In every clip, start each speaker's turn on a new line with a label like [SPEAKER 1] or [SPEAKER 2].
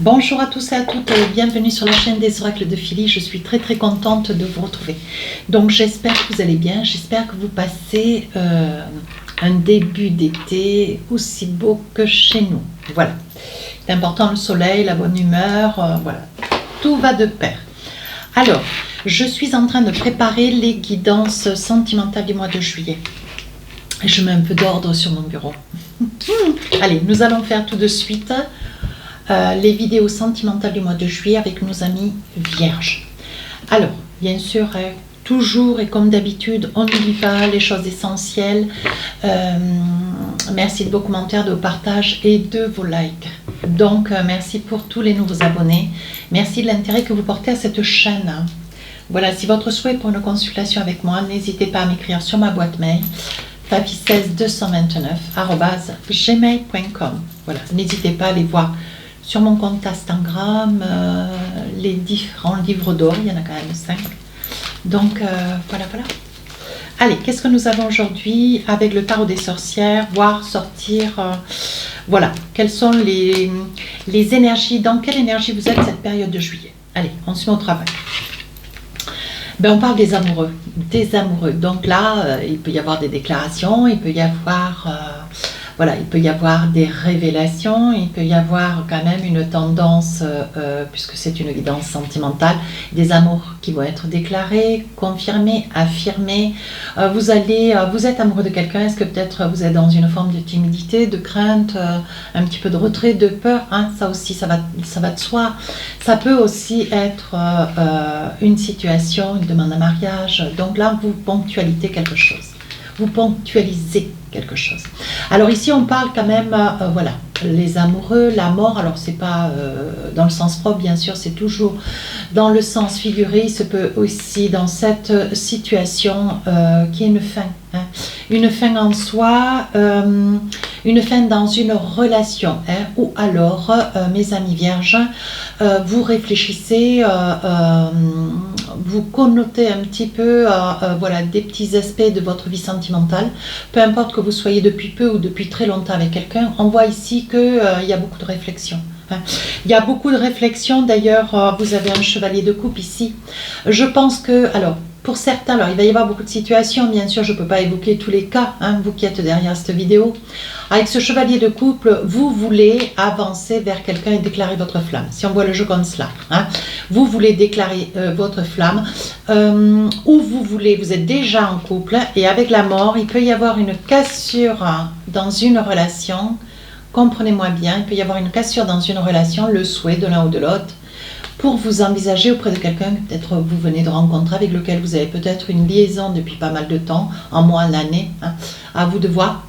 [SPEAKER 1] Bonjour à tous et à toutes, bienvenue sur la chaîne des oracles de Philly. Je suis très contente de vous retrouver. Donc j'espère que vous allez bien, j'espère que vous passez un début d'été aussi beau que chez nous. Voilà, c'est important, le soleil, la bonne humeur, voilà, tout va de pair. Alors, je suis en train de préparer les guidances sentimentales du mois de juillet. Je mets un peu d'ordre sur mon bureau. Allez, nous allons faire tout de suite les vidéos sentimentales du mois de juillet avec nos amis vierges. Alors, bien sûr, toujours et comme d'habitude, on n'oublie pas les choses essentielles. Merci de vos commentaires, de vos partages et de vos likes. Donc, merci pour tous les nouveaux abonnés. Merci de l'intérêt que vous portez à cette chaîne. Voilà, si votre souhait pour une consultation avec moi, n'hésitez pas à m'écrire sur ma boîte mail fafi16229@gmail.com. Voilà, n'hésitez pas à aller voir sur mon compte Instagram, les différents livres d'or, il y en a quand même 5. Donc, voilà. Allez, qu'est-ce que nous avons aujourd'hui avec le tarot des sorcières, voir sortir, voilà, quelles sont les énergies, dans quelle énergie vous êtes cette période de juillet. Allez, on se met au travail. Ben, on parle des amoureux, Donc là, il peut y avoir des déclarations, il peut y avoir... voilà, il peut y avoir des révélations, il peut y avoir quand même une tendance, puisque c'est une guidance sentimentale, des amours qui vont être déclarés, confirmés, affirmés. Vous êtes amoureux de quelqu'un, est-ce que peut-être vous êtes dans une forme de timidité, de crainte, un petit peu de retrait, de peur, hein, ça aussi, ça va de soi. Ça peut aussi être une situation, une demande en mariage. Donc là, vous ponctualisez quelque chose. Vous ponctualisez quelque chose. Alors ici on parle quand même, voilà, les amoureux, la mort, alors c'est pas dans le sens propre bien sûr, c'est toujours dans le sens figuré. Il se peut aussi dans cette situation qu'il y ait une fin, hein, une fin en soi, une fin dans une relation, hein, ou alors mes amis vierges, vous réfléchissez, vous connotez un petit peu voilà, des petits aspects de votre vie sentimentale, peu importe que vous soyez depuis peu ou depuis très longtemps avec quelqu'un. On voit ici qu'il y a beaucoup de réflexion. Il y a beaucoup de réflexion. D'ailleurs, vous avez un chevalier de coupe ici. Je pense que, alors, pour certains, alors il va y avoir beaucoup de situations, bien sûr, je ne peux pas évoquer tous les cas, hein, vous qui êtes derrière cette vidéo. Avec ce chevalier de couple, vous voulez avancer vers quelqu'un et déclarer votre flamme. Si on voit le jeu comme cela, hein, vous voulez déclarer votre flamme, ou vous êtes déjà en couple, et avec la mort, il peut y avoir une cassure dans une relation. Comprenez-moi bien, il peut y avoir une cassure dans une relation, le souhait de l'un ou de l'autre, pour vous envisager auprès de quelqu'un que peut-être vous venez de rencontrer, avec lequel vous avez peut-être une liaison depuis pas mal de temps, en mois, en année, hein, à vous de voir.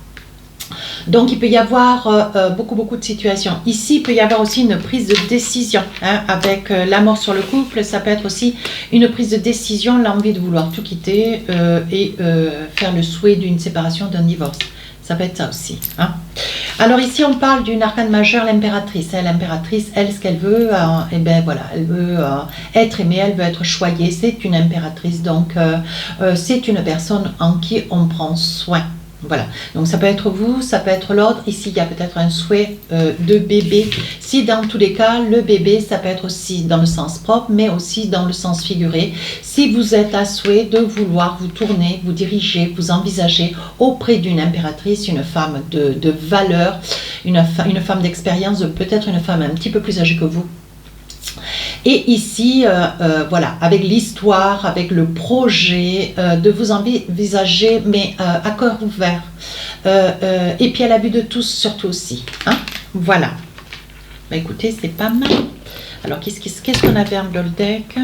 [SPEAKER 1] Donc il peut y avoir beaucoup de situations. Ici, il peut y avoir aussi une prise de décision, hein, avec la mort sur le couple. Ça peut être aussi une prise de décision, l'envie de vouloir tout quitter et faire le souhait d'une séparation, d'un divorce. Ça peut être ça aussi, hein. Alors ici, on parle d'une arcane majeure, l'impératrice. L'impératrice, elle, ce qu'elle veut, eh ben voilà, elle veut être aimée, elle veut être choyée. C'est une impératrice, donc c'est une personne en qui on prend soin. Voilà, donc ça peut être vous, ça peut être l'autre. Ici, il y a peut-être un souhait de bébé. Si dans tous les cas, le bébé, ça peut être aussi dans le sens propre, mais aussi dans le sens figuré. Si vous êtes à souhait de vouloir vous tourner, vous diriger, vous envisager auprès d'une impératrice, une femme de valeur, une femme d'expérience, peut-être une femme un petit peu plus âgée que vous. Et ici, voilà, avec l'histoire, avec le projet, de vous envisager, mais à cœur ouvert. Et puis à la vue de tous, surtout aussi. Hein, voilà. Bah, écoutez, c'est pas mal. Alors, qu'est-ce qu'on avait dans le deck?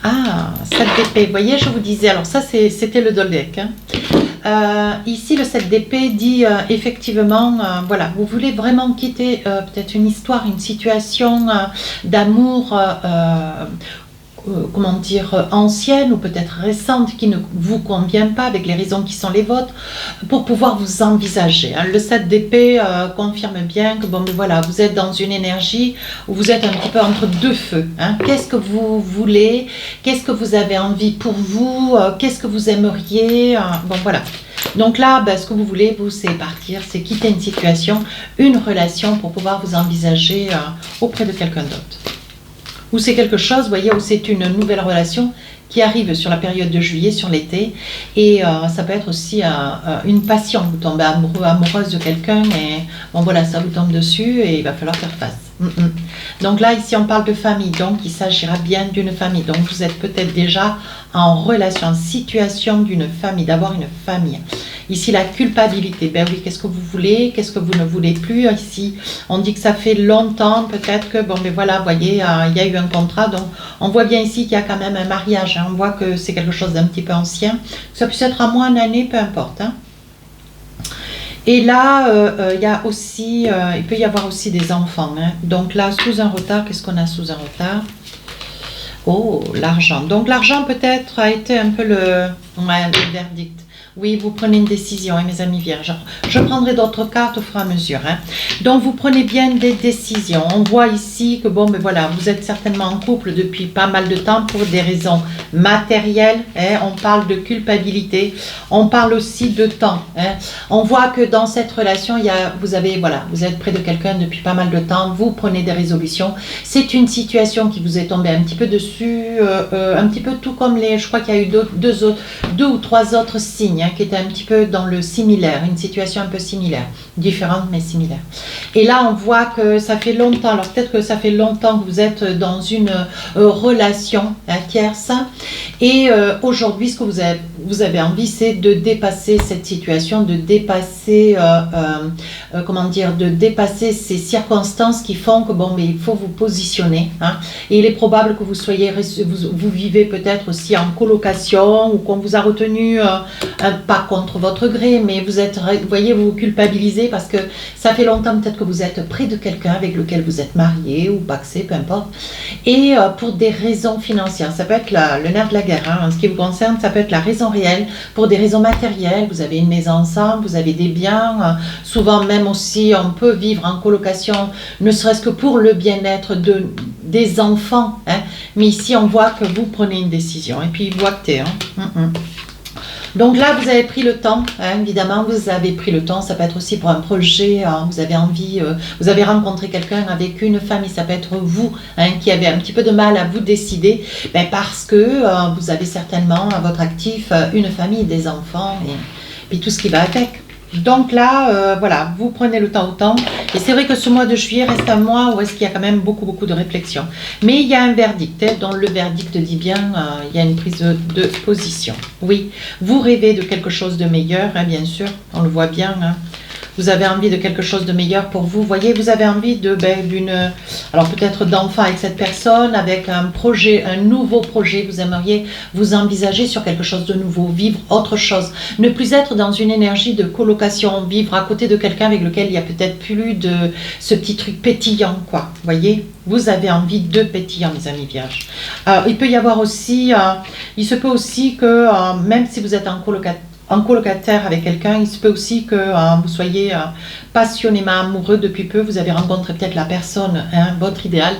[SPEAKER 1] Ah, 7 d'épée. Vous voyez, je vous disais, alors ça, c'était le deck. Hein. Ici, le 7 d'épée dit effectivement, voilà, vous voulez vraiment quitter peut-être une histoire, une situation d'amour, comment dire, ancienne ou peut-être récente qui ne vous convient pas avec les raisons qui sont les vôtres, pour pouvoir vous envisager. Hein. Le 7 d'épée confirme bien que bon, ben voilà, vous êtes dans une énergie où vous êtes un petit peu entre deux feux. Hein. Qu'est-ce que vous voulez? Qu'est-ce que vous avez envie pour vous? Qu'est-ce que vous aimeriez? Bon voilà. Donc là, ben, ce que vous voulez, vous, c'est partir, c'est quitter une situation, une relation pour pouvoir vous envisager auprès de quelqu'un d'autre. Ou c'est quelque chose, vous voyez, où c'est une nouvelle relation qui arrive sur la période de juillet, sur l'été, et ça peut être aussi une passion. Vous tombez amoureux, amoureuse de quelqu'un, et bon voilà, ça vous tombe dessus, et il va falloir faire face. Donc là, ici, on parle de famille, donc il s'agira bien d'une famille. Donc vous êtes peut-être déjà en relation, en situation d'une famille, d'avoir une famille. Ici, la culpabilité. Ben oui, qu'est-ce que vous voulez? Qu'est-ce que vous ne voulez plus? Ici, on dit que ça fait longtemps, peut-être que, bon, mais voilà, vous voyez, il y a eu un contrat. Donc, on voit bien ici qu'il y a quand même un mariage. Hein. On voit que c'est quelque chose d'un petit peu ancien. Ça peut être à moins d'une année, peu importe. Hein. Et là, il y a aussi, il peut y avoir aussi des enfants. Hein. Donc là, sous un retard, qu'est-ce qu'on a sous un retard? Oh, l'argent. Donc l'argent peut-être a été un peu le verdict. Oui, vous prenez une décision, hein, mes amis vierges. Je prendrai d'autres cartes au fur et à mesure. Hein. Donc, vous prenez bien des décisions. On voit ici que, bon, ben voilà, vous êtes certainement en couple depuis pas mal de temps pour des raisons matérielles. Hein. On parle de culpabilité. On parle aussi de temps. Hein. On voit que dans cette relation, vous êtes près de quelqu'un depuis pas mal de temps. Vous prenez des résolutions. C'est une situation qui vous est tombée un petit peu dessus. Un petit peu tout comme je crois qu'il y a eu deux ou trois autres signes. Qui était un petit peu dans le similaire, une situation un peu similaire, différente mais similaire. Et là, on voit que ça fait longtemps, alors peut-être que ça fait longtemps que vous êtes dans une relation tierce, et aujourd'hui, ce que vous avez envie, c'est de dépasser cette situation, de dépasser, de dépasser ces circonstances qui font que, bon, mais il faut vous positionner. Hein, et il est probable que vous vivez peut-être aussi en colocation, ou qu'on vous a retenu pas contre votre gré, mais vous voyez, vous culpabilisez parce que ça fait longtemps peut-être que vous êtes près de quelqu'un avec lequel vous êtes marié ou paxé, peu importe, et pour des raisons financières. Ça peut être le nerf de la guerre, hein. En ce qui vous concerne, ça peut être la raison réelle, pour des raisons matérielles. Vous avez une maison ensemble, vous avez des biens, souvent même aussi on peut vivre en colocation, ne serait-ce que pour le bien-être des enfants, hein. Mais ici on voit que vous prenez une décision, et puis vous actez. Hein. Donc là, vous avez pris le temps, hein, évidemment, vous avez pris le temps, ça peut être aussi pour un projet, hein, vous avez envie, vous avez rencontré quelqu'un avec une famille, ça peut être vous, hein, qui avez un petit peu de mal à vous décider, ben parce que vous avez certainement à votre actif une famille, des enfants, et puis tout ce qui va avec. Donc là, voilà, vous prenez le temps au temps. Et c'est vrai que ce mois de juillet reste un mois où est-ce qu'il y a quand même beaucoup de réflexion. Mais il y a un verdict, hein, dont le verdict dit bien, il y a une prise de position. Oui, vous rêvez de quelque chose de meilleur, hein, bien sûr, on le voit bien. Hein. Vous avez envie de quelque chose de meilleur pour vous. Vous voyez, vous avez envie alors peut-être d'enfant avec cette personne, avec un projet, un nouveau projet. Vous aimeriez vous envisager sur quelque chose de nouveau, vivre autre chose. Ne plus être dans une énergie de colocation, vivre à côté de quelqu'un avec lequel il n'y a peut-être plus de ce petit truc pétillant, quoi. Vous voyez, vous avez envie de pétillant, mes amis vierges. Il peut y avoir aussi, il se peut aussi que même si vous êtes en colocataire avec quelqu'un, il se peut aussi que vous soyez passionnément amoureux depuis peu, vous avez rencontré peut-être la personne, hein, votre idéal,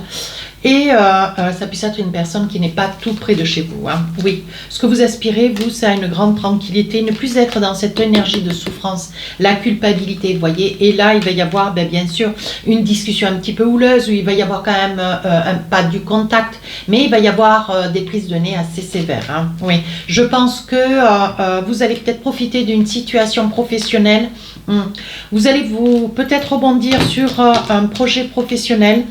[SPEAKER 1] et ça puisse être une personne qui n'est pas tout près de chez vous. Hein. Oui, ce que vous aspirez, vous, c'est à une grande tranquillité, ne plus être dans cette énergie de souffrance, la culpabilité, vous voyez. Et là, il va y avoir, bien sûr, une discussion un petit peu houleuse, où il va y avoir quand même, pas du contact, mais il va y avoir des prises de nez assez sévères. Hein. Oui, je pense que vous allez peut-être profiter d'une situation professionnelle. Vous allez peut-être rebondir sur un projet professionnel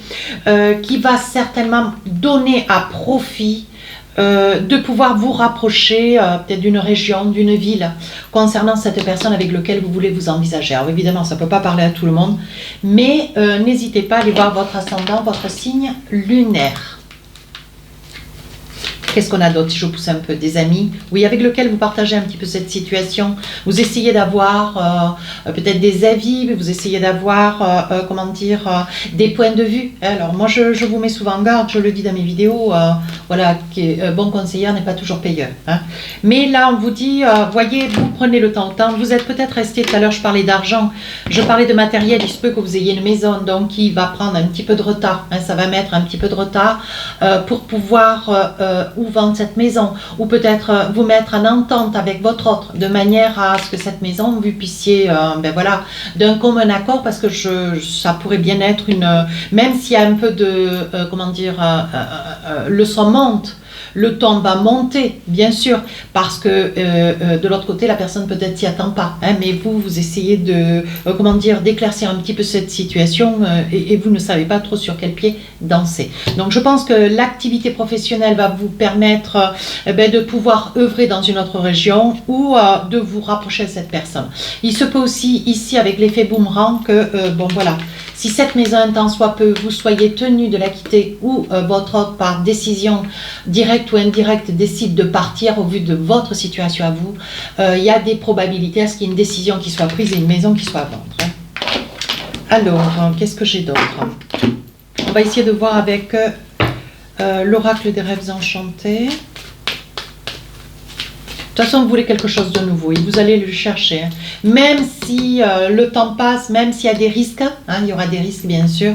[SPEAKER 1] qui va certainement donner à profit de pouvoir vous rapprocher peut-être d'une région, d'une ville concernant cette personne avec laquelle vous voulez vous envisager. Alors évidemment, ça ne peut pas parler à tout le monde, mais n'hésitez pas à aller voir votre ascendant, votre signe lunaire. Qu'est-ce qu'on a d'autre si je pousse un peu? Des amis, oui, avec lesquels vous partagez un petit peu cette situation. Vous essayez d'avoir peut-être des avis, vous essayez d'avoir, des points de vue. Alors moi, je vous mets souvent en garde, je le dis dans mes vidéos, voilà, bon conseiller n'est pas toujours payeur. Hein. Mais là, on vous dit, voyez, vous prenez le temps au temps. Vous êtes peut-être resté, tout à l'heure, je parlais d'argent, je parlais de matériel, il se peut que vous ayez une maison, donc il va prendre un petit peu de retard. Hein, ça va mettre un petit peu de retard pour pouvoir ou vendre cette maison, ou peut-être vous mettre en entente avec votre autre, de manière à ce que cette maison, vous puissiez, ben voilà, d'un commun accord, parce que ça pourrait bien être même s'il y a un peu de, comment dire, le son monte, le ton va monter, bien sûr, parce que de l'autre côté, la personne peut-être s'y attend pas. Hein, mais vous essayez de, comment dire, d'éclaircir un petit peu cette situation et vous ne savez pas trop sur quel pied danser. Donc, je pense que l'activité professionnelle va vous permettre de pouvoir œuvrer dans une autre région ou de vous rapprocher de cette personne. Il se peut aussi, ici, avec l'effet boomerang, que, bon, voilà, si cette maison, un temps soit peu, vous soyez tenu de la quitter ou votre autre, par décision directe ou indirecte, décide de partir au vu de votre situation à vous, il y a des probabilités à ce qu'il y ait une décision qui soit prise et une maison qui soit à vendre. Hein. Alors, qu'est-ce que j'ai d'autre? On va essayer de voir avec l'oracle des rêves enchantés. De toute façon, vous voulez quelque chose de nouveau et vous allez le chercher. Hein. Même si le temps passe, même s'il y a des risques, hein, il y aura des risques bien sûr.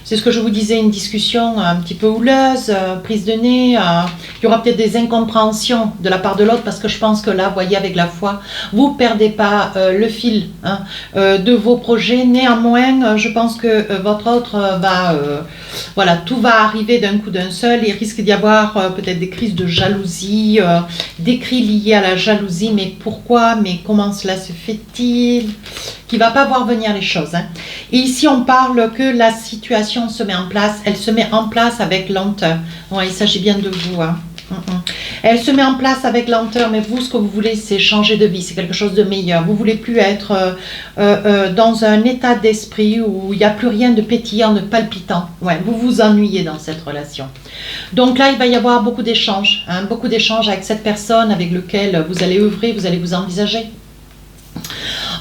[SPEAKER 1] C'est ce que je vous disais, une discussion un petit peu houleuse, prise de nez. Il y aura peut-être des incompréhensions de la part de l'autre parce que je pense que là, vous voyez, avec la foi, vous ne perdez pas le fil hein, de vos projets. Néanmoins, je pense que votre autre va... voilà, tout va arriver d'un coup d'un seul. Il risque d'y avoir peut-être des crises de jalousie, des cris liés à la jalousie. Mais pourquoi? Mais comment cela se fait-il? Qui ne va pas voir venir les choses. Hein. Et ici, on parle que la situation se met en place. Elle se met en place avec lenteur. Ouais, il s'agit bien de vous. Hein. Elle se met en place avec lenteur, mais vous, ce que vous voulez, c'est changer de vie, c'est quelque chose de meilleur. Vous ne voulez plus être dans un état d'esprit où il n'y a plus rien de pétillant, de palpitant. Ouais, vous vous ennuyez dans cette relation. Donc là, il va y avoir beaucoup d'échanges, hein, beaucoup d'échanges avec cette personne avec laquelle vous allez œuvrer, vous allez vous envisager.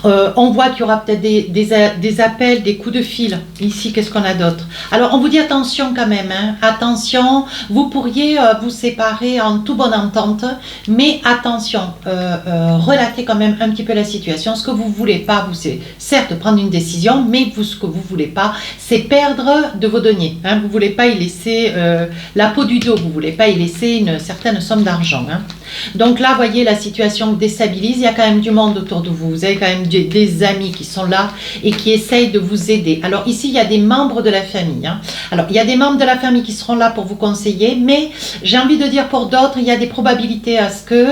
[SPEAKER 1] On voit qu'il y aura peut-être des appels, des coups de fil. Ici, qu'est-ce qu'on a d'autre? Alors, on vous dit attention quand même. Hein, attention, vous pourriez vous séparer en toute bonne entente. Mais attention, relatez quand même un petit peu la situation. Ce que vous ne voulez pas, c'est certes prendre une décision, mais ce que vous ne voulez pas, c'est perdre de vos deniers. Hein, vous ne voulez pas y laisser la peau du dos. Vous ne voulez pas y laisser une certaine somme d'argent. Hein. Donc là, vous voyez, la situation vous déstabilise. Il y a quand même du monde autour de vous. Vous avez quand même des amis qui sont là et qui essayent de vous aider. Alors ici, il y a des membres de la famille. Hein. Alors, il y a des membres de la famille qui seront là pour vous conseiller, mais j'ai envie de dire pour d'autres, il y a des probabilités à ce que,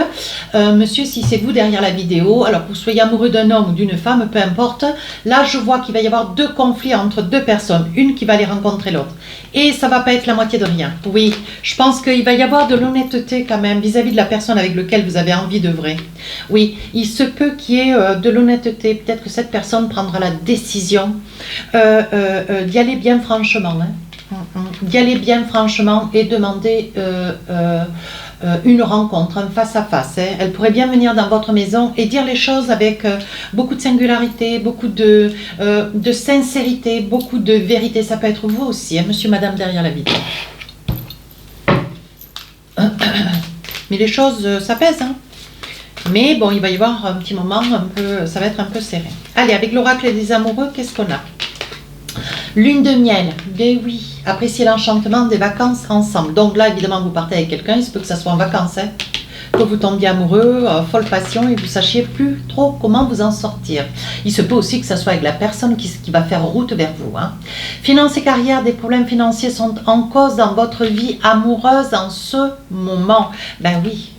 [SPEAKER 1] monsieur, si c'est vous derrière la vidéo, alors que vous soyez amoureux d'un homme ou d'une femme, peu importe, là, je vois qu'il va y avoir deux conflits entre deux personnes, une qui va aller rencontrer l'autre. Et ça ne va pas être la moitié de rien. Oui, je pense qu'il va y avoir de l'honnêteté quand même vis-à-vis de la personne avec laquelle vous avez envie d'œuvrer. Oui, il se peut qu'il y ait de l'honnêteté. Peut-être que cette personne prendra la décision d'y aller bien franchement. Hein. D'y aller bien franchement et demander une rencontre, un face-à-face. Hein. Elle pourrait bien venir dans votre maison et dire les choses avec beaucoup de singularité, beaucoup de sincérité, beaucoup de vérité. Ça peut être vous aussi, hein, monsieur, madame, derrière la vidéo. Mais les choses, ça pèse. Hein. Mais bon, il va y avoir un petit moment, ça va être un peu serré. Allez, avec l'oracle des amoureux, qu'est-ce qu'on a? Lune de miel, ben oui, appréciez l'enchantement des vacances ensemble. Donc là, évidemment, vous partez avec quelqu'un, il se peut que ça soit en vacances, hein, que vous tombiez amoureux, folle passion, et vous ne sachiez plus trop comment vous en sortir. Il se peut aussi que ça soit avec la personne qui va faire route vers vous. Hein. Finances et carrière, des problèmes financiers sont en cause dans votre vie amoureuse en ce moment. Ben oui,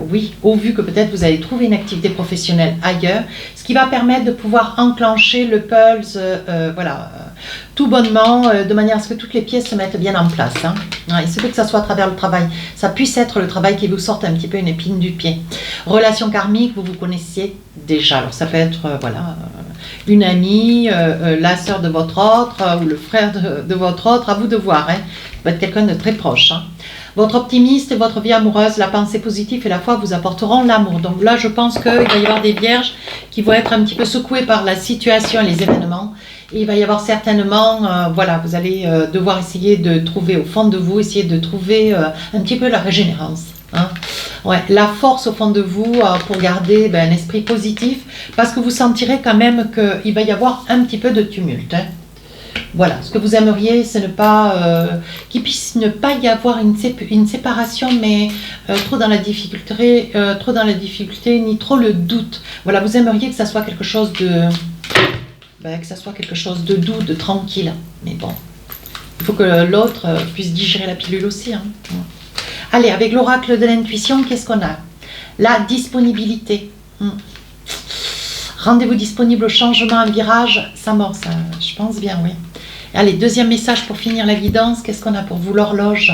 [SPEAKER 1] oui, au vu que peut-être vous allez trouver une activité professionnelle ailleurs, ce qui va permettre de pouvoir enclencher le pulse, voilà, tout bonnement, de manière à ce que toutes les pièces se mettent bien en place. Hein. Ouais, il se peut que ça soit à travers le travail. Ça puisse être le travail qui vous sorte un petit peu une épine du pied. Relation karmique, vous vous connaissiez déjà. Alors ça peut être voilà, une amie, la sœur de votre autre ou le frère de votre autre, à vous de voir. Hein. Ça peut être quelqu'un de très proche. Hein. Votre optimiste, votre vie amoureuse, la pensée positive et la foi vous apporteront l'amour. Donc là, je pense qu'il va y avoir des vierges qui vont être un petit peu secouées par la situation et les événements. Et il va y avoir certainement, voilà, vous allez devoir essayer de trouver au fond de vous, essayer de trouver un petit peu la régénérance. Hein. Ouais, la force au fond de vous pour garder un esprit positif, parce que vous sentirez quand même qu'il va y avoir un petit peu de tumulte. Hein. Voilà, ce que vous aimeriez, c'est ne pas qu'il puisse ne pas y avoir une séparation, mais trop dans la difficulté, ni trop le doute. Voilà, vous aimeriez que ça soit quelque chose de, doux, de tranquille. Mais bon, il faut que l'autre puisse digérer la pilule aussi. Hein. Allez, avec l'oracle de l'intuition, qu'est-ce qu'on a? La disponibilité. Rendez-vous disponible au changement, un virage, ça mord, ça, je pense bien, oui. Allez, deuxième message pour finir la guidance, qu'est-ce qu'on a pour vous? L'horloge.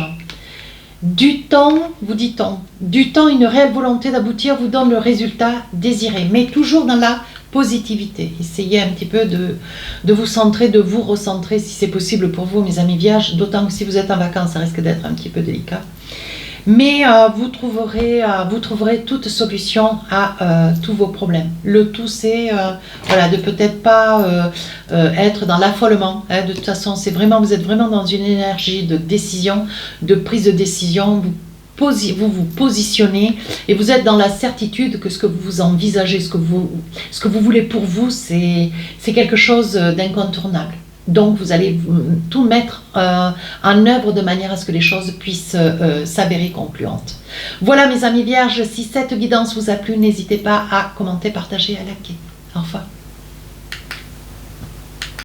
[SPEAKER 1] Du temps, vous dit-on, du temps, une réelle volonté d'aboutir vous donne le résultat désiré, mais toujours dans la positivité. Essayez un petit peu de vous centrer, de vous recentrer si c'est possible pour vous, mes amis vierges, d'autant que si vous êtes en vacances, ça risque d'être un petit peu délicat. Mais vous trouverez toute solution à tous vos problèmes. Le tout, c'est voilà, de peut-être pas être dans l'affolement. Hein. De toute façon, vous êtes vraiment dans une énergie de décision, de prise de décision. Vous positionnez et vous êtes dans la certitude que ce que vous envisagez, ce que vous voulez pour vous, c'est quelque chose d'incontournable. Donc vous allez tout mettre en œuvre de manière à ce que les choses puissent s'avérer concluantes. Voilà mes amis vierges, si cette guidance vous a plu, n'hésitez pas à commenter, partager, à liker. Au revoir.